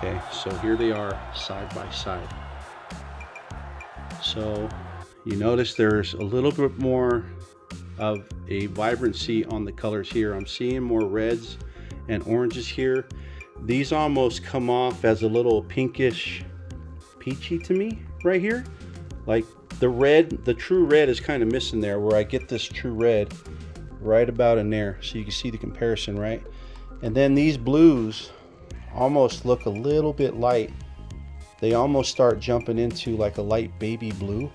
Okay, so here they are side by side. So you notice there's a little bit more of a vibrancy on the colors here. I'm seeing more reds and oranges here. These almost come off as a little pinkish peachy to me right here. Like the red, the true red is kind of missing there, where I get this true red right about in there. So you can see the comparison, right? And then these blues almost look a little bit light. They almost start jumping into like a light baby blue,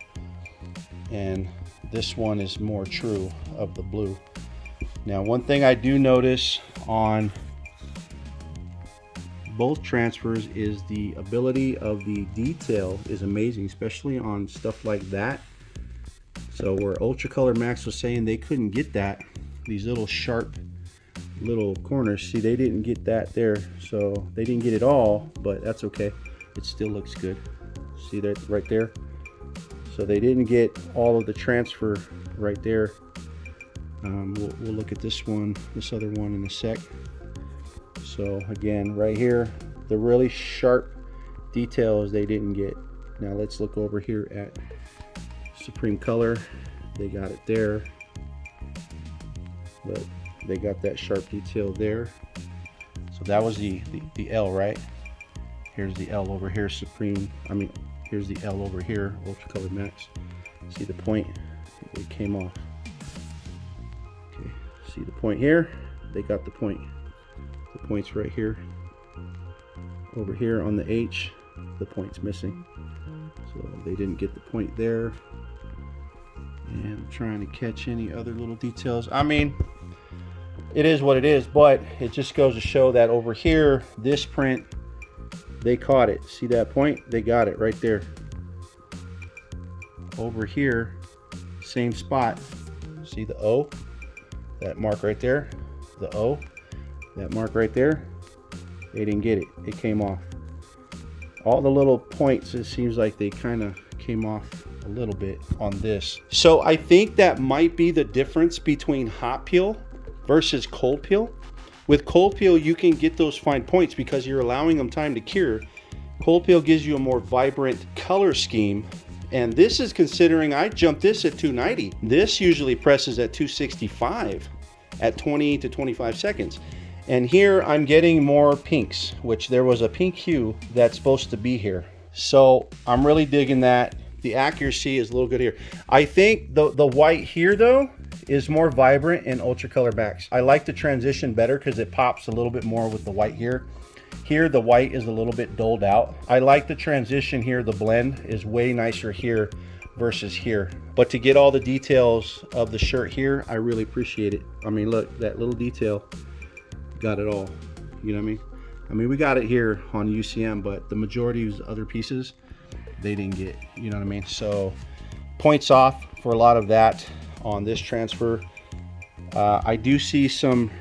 and this one is more true of the blue. Now, one thing I do notice on both transfers is the ability of the detail is amazing, especially on stuff like that. So where UltraColor Max was saying they couldn't get that, these little sharp little corners, see, they didn't get that there. So they didn't get it all, but that's okay. It still looks good. See that right there? So they didn't get all of the transfer right there. We'll look at this one, this other one in a sec. So again, right here, the really sharp details they didn't get. Now let's look over here at Supreme Color. They got it there, but they got that sharp detail there. So that was the L, right? Here's the L over here, Supreme. I mean, here's the L over here, UltraColor Max. See the point? It came off. Okay, see the point here? They got the point. The point's right here. Over here on the H, the point's missing. So they didn't get the point there. And I'm trying to catch any other little details. I mean, it is what it is, but it just goes to show that over here, this print, they caught it. See that point? They got it right there. Over here, same spot. See the O? That mark right there? The O? That mark right there? They didn't get it. It came off. All the little points, it seems like they kind of came off a little bit on this. So I think that might be the difference between hot peel versus cold peel. With cold peel, you can get those fine points because you're allowing them time to cure. Cold peel gives you a more vibrant color scheme. And this is considering I jumped this at 290. This usually presses at 265 at 20 to 25 seconds. And here I'm getting more pinks, which there was a pink hue that's supposed to be here. So I'm really digging that. The accuracy is a little good here. I think the white here though is more vibrant in UltraColor Max. I like the transition better because it pops a little bit more with the white here. Here the white is a little bit dulled out. I like the transition here. The blend is way nicer here versus here. But to get all the details of the shirt here, I really appreciate it. I mean, look, that little detail, got it all. You know what I mean? I mean, we got it here on UCM, but the majority of other pieces, they didn't get, you know what I mean? So points off for a lot of that on this transfer. I do see some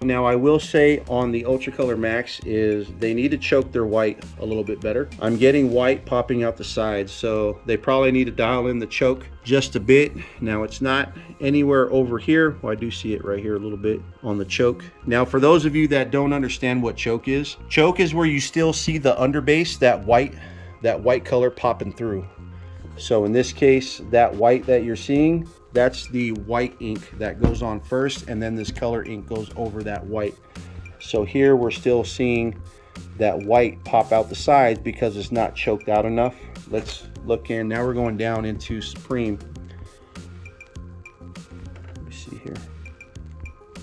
now. I will say on the UltraColor Max is they need to choke their white a little bit better. I'm getting white popping out the sides, so they probably need to dial in the choke just a bit. Now it's not anywhere over here. Well, I do see it right here a little bit on the choke. Now for those of you that don't understand what choke is where you still see the underbase, that white color popping through. So in this case, that white that you're seeing, that's the white ink that goes on first, and then this color ink goes over that white. So here we're still seeing that white pop out the sides because it's not choked out enough. Let's look in. Now we're going down into Supreme. Let me see here.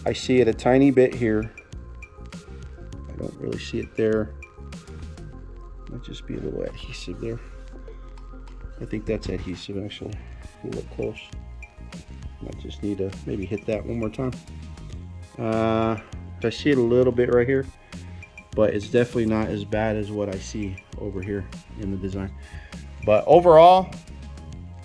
I see it a tiny bit here. I don't really see it there. Might just be a little adhesive there. I think that's adhesive actually. If you look close. Might just need to maybe hit that one more time. I see it a little bit right here, but it's definitely not as bad as what I see over here in the design. But overall,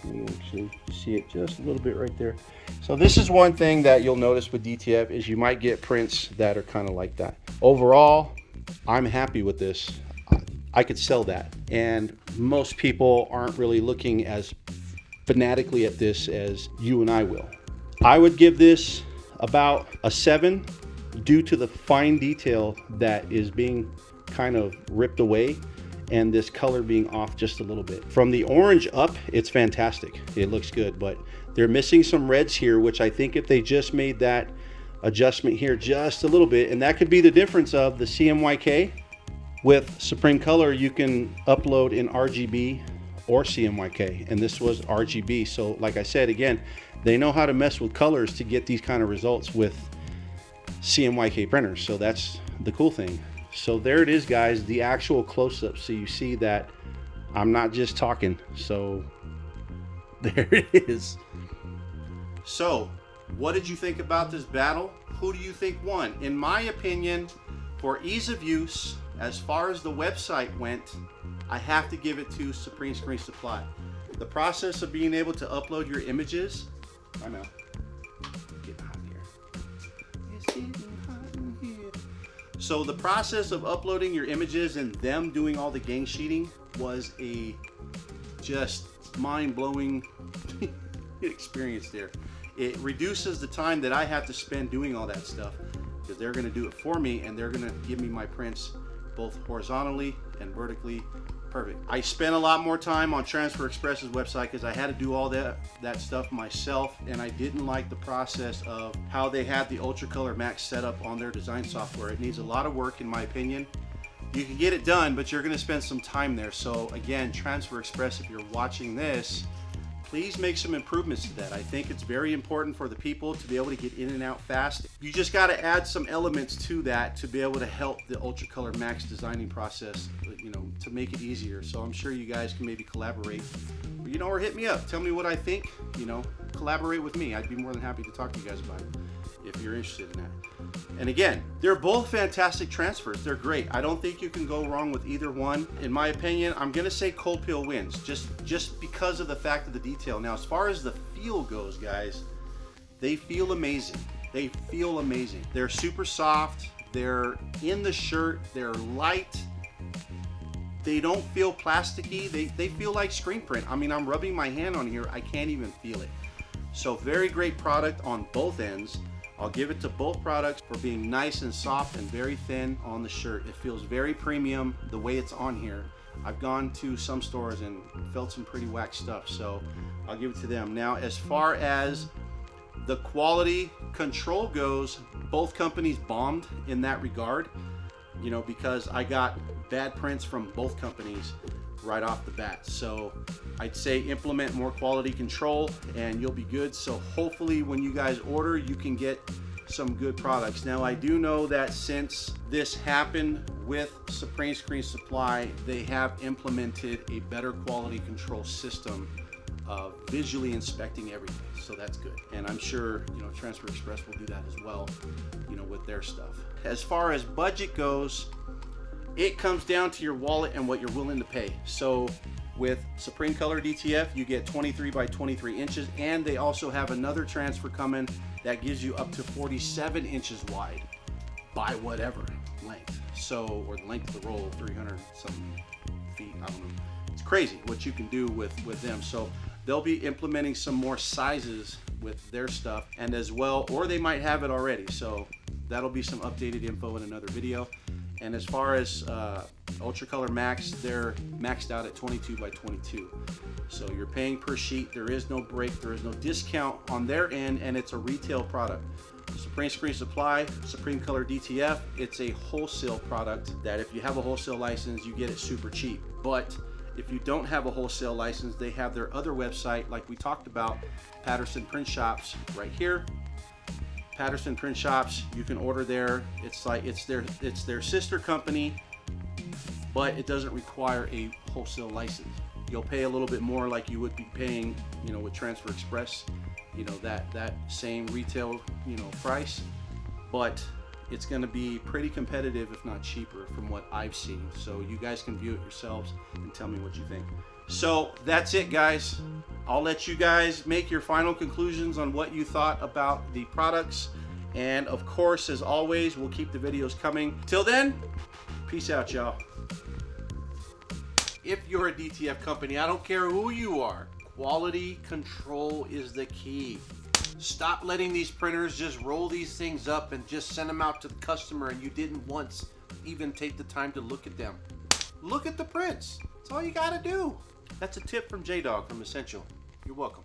you actually see it just a little bit right there. So this is one thing that you'll notice with DTF is you might get prints that are kind of like that. Overall, I'm happy with this. I could sell that, and most people aren't really looking as fanatically at this as you and I will. I would give this about a 7 due to the fine detail that is being kind of ripped away and this color being off just a little bit. From the orange up, it's fantastic. It looks good, but they're missing some reds here, which I think if they just made that adjustment here just a little bit, and that could be the difference of the CMYK. With Supreme Color, you can upload in RGB or CMYK, and this was RGB. So like I said, again, they know how to mess with colors to get these kind of results with CMYK printers. So that's the cool thing. So there it is, guys, the actual close-up. So you see that I'm not just talking. So there it is. So what did you think about this battle? Who do you think won? In my opinion, for ease of use, as far as the website went, I have to give it to Supreme Screen Supply. The process of being able to upload your images, I'm out. Getting hot in here. It's getting hot in here. So the process of uploading your images and them doing all the gang sheeting was a just mind-blowing experience there. It reduces the time that I have to spend doing all that stuff because they're going to do it for me, and they're going to give me my prints both horizontally and vertically perfect. I spent a lot more time on Transfer Express's website because I had to do all that stuff myself, and I didn't like the process of how they had the UltraColor Max set up on their design software. It needs a lot of work, in my opinion. You can get it done, but you're going to spend some time there. So again, Transfer Express, if you're watching this, please make some improvements to that. I think it's very important for the people to be able to get in and out fast. You just got to add some elements to that to be able to help the UltraColor Max designing process, you know, to make it easier. So I'm sure you guys can maybe collaborate, you know, or hit me up. Tell me what I think, you know, collaborate with me. I'd be more than happy to talk to you guys about it if you're interested in that. And again, they're both fantastic transfers. They're great. I don't think you can go wrong with either one. In my opinion, I'm gonna say Cold Peel wins, just because of the fact of the detail. Now, as far as the feel goes, guys, they feel amazing. They feel amazing. They're super soft. They're in the shirt. They're light. They don't feel plasticky. They feel like screen print. I mean, I'm rubbing my hand on here. I can't even feel it. So very great product on both ends. I'll give it to both products for being nice and soft and very thin on the shirt. It feels very premium the way it's on here. I've gone to some stores and felt some pretty whack stuff, so I'll give it to them. Now, as far as the quality control goes, both companies bombed in that regard, you know, because I got bad prints from both companies right off the bat. So I'd say implement more quality control and you'll be good. So hopefully when you guys order, you can get some good products. Now, I do know that since this happened with Supreme Screen Supply, they have implemented a better quality control system visually inspecting everything. So that's good. And I'm sure, you know, Transfer Express will do that as well, you know, with their stuff. As far as budget goes, it comes down to your wallet and what you're willing to pay. So with Supreme Color DTF, you get 23 by 23 inches, and they also have another transfer coming that gives you up to 47 inches wide by whatever length. So, or the length of the roll, 300 something feet, I don't know. It's crazy what you can do with them. So they'll be implementing some more sizes with their stuff, and as well, or they might have it already. So that'll be some updated info in another video. And as far as UltraColor Max, they're maxed out at 22 by 22. So you're paying per sheet. There is no break. There is no discount on their end, and it's a retail product. Supreme Screen Supply, Supreme Color DTF, it's a wholesale product that if you have a wholesale license, you get it super cheap. But if you don't have a wholesale license, they have their other website, like we talked about, Patterson Print Shops, right here. Patterson Print Shops, you can order there. It's like it's their sister company, but it doesn't require a wholesale license. You'll pay a little bit more, like you would be paying, you know, with Transfer Express, you know, that same retail, you know, price, but it's going to be pretty competitive, if not cheaper, from what I've seen. So you guys can view it yourselves and tell me what you think. So that's it, guys. I'll let you guys make your final conclusions on what you thought about the products. And of course, as always, we'll keep the videos coming. Till then, peace out, y'all. If you're a DTF company, I don't care who you are, quality control is the key. Stop letting these printers just roll these things up and just send them out to the customer, and you didn't once even take the time to look at them. Look at the prints. That's all you gotta do. That's a tip from J-Dog from ESENTL. You're welcome.